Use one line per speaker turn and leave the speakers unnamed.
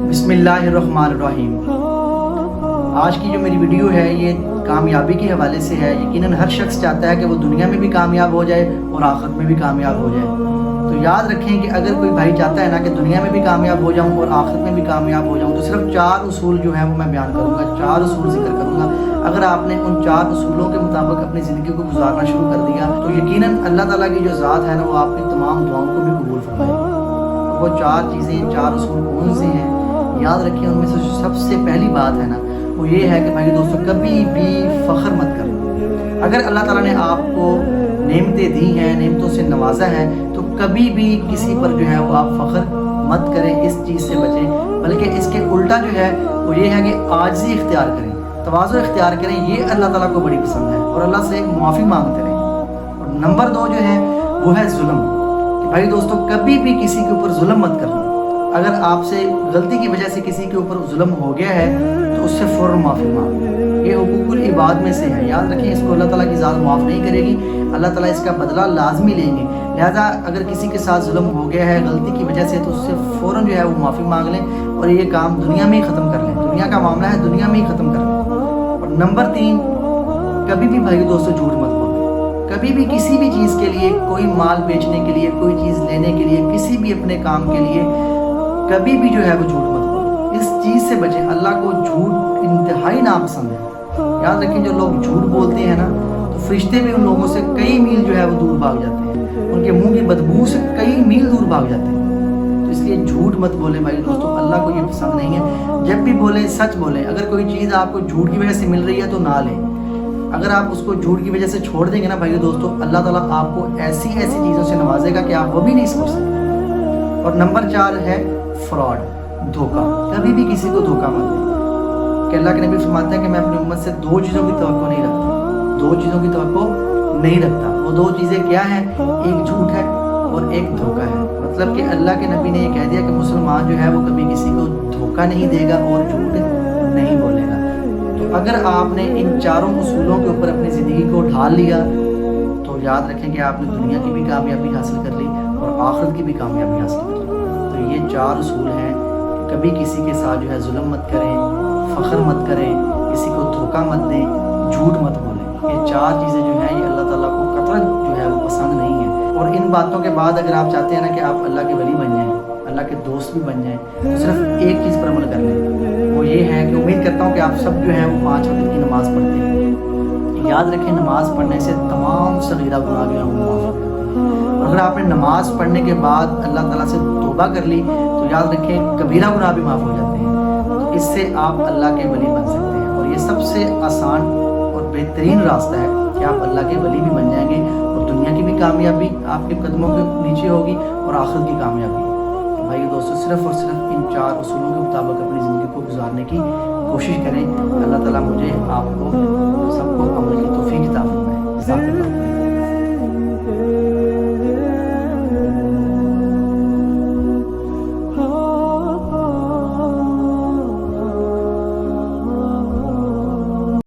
बिस्मिल्लाहिर्रहमानिर्रहीम। आज की जो मेरी वीडियो है ये कामयाबी के हवाले से है। यकीनन हर शख्स चाहता है कि वो दुनिया में भी कामयाब हो जाए और आखिरत में भी कामयाब हो जाए। तो याद रखें कि अगर कोई भाई चाहता है ना कि दुनिया में भी कामयाब हो जाऊं और आखिरत में भी कामयाब हो जाऊं, तो सिर्फ 4 उसूल जो हैं वो मैं बयान करूंगा, 4 उसूल जिक्र करूंगा। अगर आपने उन 4 उसूलों के मुताबिक अपनी ज़िंदगी को गुजारना शुरू कर दिया तो यकीनन अल्लाह ताला की जो ज़ात है ना वो आपकी तमाम दुआओं को भी कबूल फरमाएगी। वो 4 चीज़ें, 4 उसूल कौन से हैं याद रखिए। उनमें से सबसे पहली बात है ना वो ये है कि भाई दोस्तों, कभी भी फ़ख्र मत करो। अगर अल्लाह ताला ने आपको नेमतें दी हैं, नेमतों से नवाजा है, तो कभी भी किसी पर जो है वो आप फ़ख्र मत करें, इस चीज़ से बचें। बल्कि इसके उल्टा जो है वो ये है कि आजिज़ी इख्तियार करें, तवाज़ु इख्तियार करें। ये अल्लाह ताला को बड़ी पसंद है और अल्लाह से माफ़ी मांगते रहें। और नंबर 2 जो है वो है जुल्म। कि भाई दोस्तों, कभी भी किसी के ऊपर जुल्म मत करना। अगर आपसे गलती की वजह से किसी के ऊपर जुल्म हो गया है तो उससे फ़ौरन माफ़ी मांगो। ये हुकूकुल इबाद में से है, याद रखें। इसको अल्लाह ताला की ज़ात माफ़ नहीं करेगी, अल्लाह ताला इसका बदला लाजमी लेंगे। लिहाजा अगर किसी के साथ जुल्म हो गया है गलती की वजह से तो उससे फ़ौरन जो है वो माफ़ी मांग लें और ये काम दुनिया में ही ख़त्म कर लें। दुनिया का मामला है, दुनिया में ही ख़त्म कर लें। और नंबर 3, कभी भी भाई दोस्तों झूठ मत बोलो। कभी भी किसी भी चीज़ के लिए, कोई माल बेचने के लिए, कोई चीज़ लेने के लिए, किसी भी अपने काम के लिए कभी भी जो है वो झूठ मत बोलो। इस चीज़ से बचें। अल्लाह को झूठ इंतहाई नापसंद है। याद रखें, जो लोग झूठ बोलते हैं ना तो फरिश्ते भी उन लोगों से कई मील जो है वो दूर भाग जाते हैं, उनके मुंह की बदबू से कई मील दूर भाग जाते हैं। तो इसलिए झूठ मत बोले भाई दोस्तों, अल्लाह को ये पसंद नहीं है। जब भी बोले सच बोले। अगर कोई चीज़ आपको झूठ की वजह से मिल रही है तो ना लें। अगर आप उसको झूठ की वजह से छोड़ देंगे ना भाई दोस्तों, अल्लाह ताला आपको ऐसी ऐसी चीज़ों से नवाजेगा कि आप वो भी नहीं सोच सकते। और नंबर 4 है फ्रॉड, धोखा। कभी भी किसी को धोखा मत दें। कि अल्लाह के नबी फरमाते हैं कि मैं अपनी उम्मत से 2 चीज़ों की तवक्को नहीं रखता। 2 चीज़ों की तवक्को नहीं रखता। वो 2 चीज़ें क्या हैं? एक झूठ है और एक धोखा है। मतलब कि अल्लाह के नबी ने ये कह दिया कि मुसलमान जो है वो कभी किसी को धोखा नहीं देगा और झूठ नहीं बोलेगा। तो अगर आपने इन 4 उसूलों के ऊपर अपनी ज़िंदगी को ढाल लिया तो याद रखें कि आपने दुनिया की भी कामयाबी हासिल कर ली और आखिरत की भी कामयाबी हासिल कर ली। तो ये 4 उसूल हैं कि कभी किसी के साथ जो है जुल्म मत करें, फ़ख्र मत करें, किसी को धोखा मत दें, झूठ मत बोलें। ये 4 चीज़ें जो हैं ये अल्लाह ताला को कतई जो है वो पसंद नहीं है। और इन बातों के बाद अगर आप चाहते हैं ना कि आप अल्लाह के वली बन जाएँ, अल्लाह के दोस्त भी बन जाएँ, तो सिर्फ एक चीज़ पर अमल कर लें। वो ये है कि उम्मीद करता हूँ कि आप सब जो हैं वो 5 वक्त की नमाज़ पढ़ते हैं। याद रखें, नमाज़ पढ़ने से तमाम सगीरा गुनाह जो हैं वो माफ़ हो जाते हैं। और अगर आपने नमाज़ पढ़ने के बाद अल्लाह ताला से तौबा कर ली तो याद रखें कबीरा गुनाह भी माफ़ हो जाते हैं। तो इससे आप अल्लाह के वली बन सकते हैं। और ये सबसे आसान और बेहतरीन रास्ता है कि आप अल्लाह के वली भी बन जाएंगे और दुनिया की भी कामयाबी आपके कदमों के नीचे होगी और आखिरत की कामयाबी। तो भाई दोस्तों, सिर्फ़ और सिर्फ इन 4 उसूलों के मुताबिक अपनी ज़िंदगी को गुजारने की कोशिश करें। अल्लाह ताला मुझे, आपको, सबको अमल की तौफीक अता फरमाए।